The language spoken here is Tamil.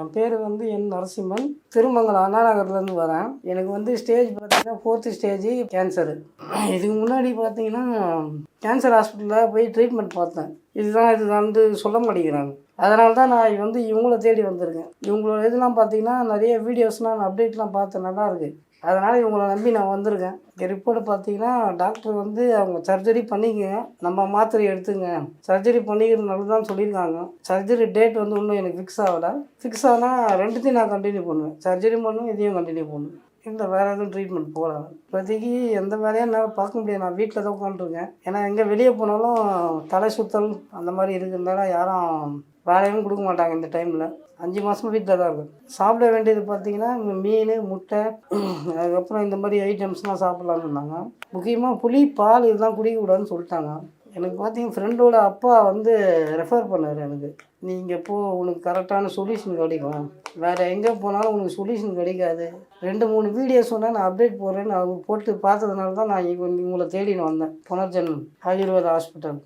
என் பேர் வந்து என் நரசிம்மன். திருமங்கலம் அண்ணா நகர்லேருந்து வரேன். எனக்கு வந்து ஸ்டேஜ் பார்த்தீங்கன்னா 4th ஸ்டேஜ் கேன்சரு. இதுக்கு முன்னாடி பார்த்தீங்கன்னா கேன்சர் ஹாஸ்பிட்டலில் போய் ட்ரீட்மெண்ட் பார்த்தேன். இது வந்து சொல்ல மாட்டேங்கிறாங்க. அதனால தான் நான் வந்து இவங்கள தேடி வந்திருக்கேன். இவங்களோட இதெல்லாம் பார்த்தீங்கன்னா நிறைய வீடியோஸ்லாம் நான் அப்டேட்லாம் பார்த்தேன், நல்லாயிருக்கு. அதனால் இவங்கள நம்பி நான் வந்திருக்கேன். இங்கே ரிப்போர்ட் பார்த்தீங்கன்னா டாக்டர் வந்து அவங்க சர்ஜரி பண்ணிக்கங்க, நம்ம மாத்திரை எடுத்துங்க, சர்ஜரி பண்ணிக்கிறது நல்லதான்னு சொல்லியிருக்காங்க. சர்ஜரி டேட் வந்து இன்னும் எனக்கு ஃபிக்ஸ் ஆகலை. ஃபிக்ஸ் ஆனால் ரெண்டுத்தையும் நான் கண்டினியூ பண்ணுவேன். சர்ஜரி பண்ணுவேன், இதையும் கண்டினியூ பண்ணுவேன். இல்லை வேறு எதுவும் ட்ரீட்மெண்ட் போகலாம். இப்போதைக்கு எந்த வேலையும் என்னால் பார்க்க முடியாது. நான் வீட்டில் தான் உட்காந்துருக்கேன். ஏன்னா எங்கே வெளியே போனாலும் தலை சுத்தல் அந்த மாதிரி இருக்கிறதுனால யாரும் வேலையும் கொடுக்க மாட்டாங்க இந்த டைமில். 5 மாதமாக வீட்டில் தான் இருக்கும். சாப்பிட வேண்டியது பார்த்தீங்கன்னா மீன், முட்டை, அதுக்கப்புறம் இந்த மாதிரி ஐட்டம்ஸ்லாம் சாப்பிட்லான்னு இருந்தாங்க. முக்கியமாக புளி, பால் இதெல்லாம் குடிக்கக்கூடாதுன்னு சொல்லிட்டாங்க. எனக்கு பார்த்தீங்கன்னா ஃப்ரெண்டோட அப்பா வந்து ரெஃபர் பண்ணார் எனக்கு. நீங்கள் போ, உனக்கு கரெக்டான சொல்யூஷன் கிடைக்கும், வேறு எங்கே போனாலும் உனக்கு சொல்யூஷன் கிடைக்காது. 2-3 வீடியோ சொன்னால் நான் அப்டேட் போடுறேன்னு அவர் போட்டு பார்த்ததுனால தான் நான் உங்களை தேடின்னு வந்தேன். புனர்ஜென்மம் ஆயுர்வேதா ஹாஸ்பிட்டல்.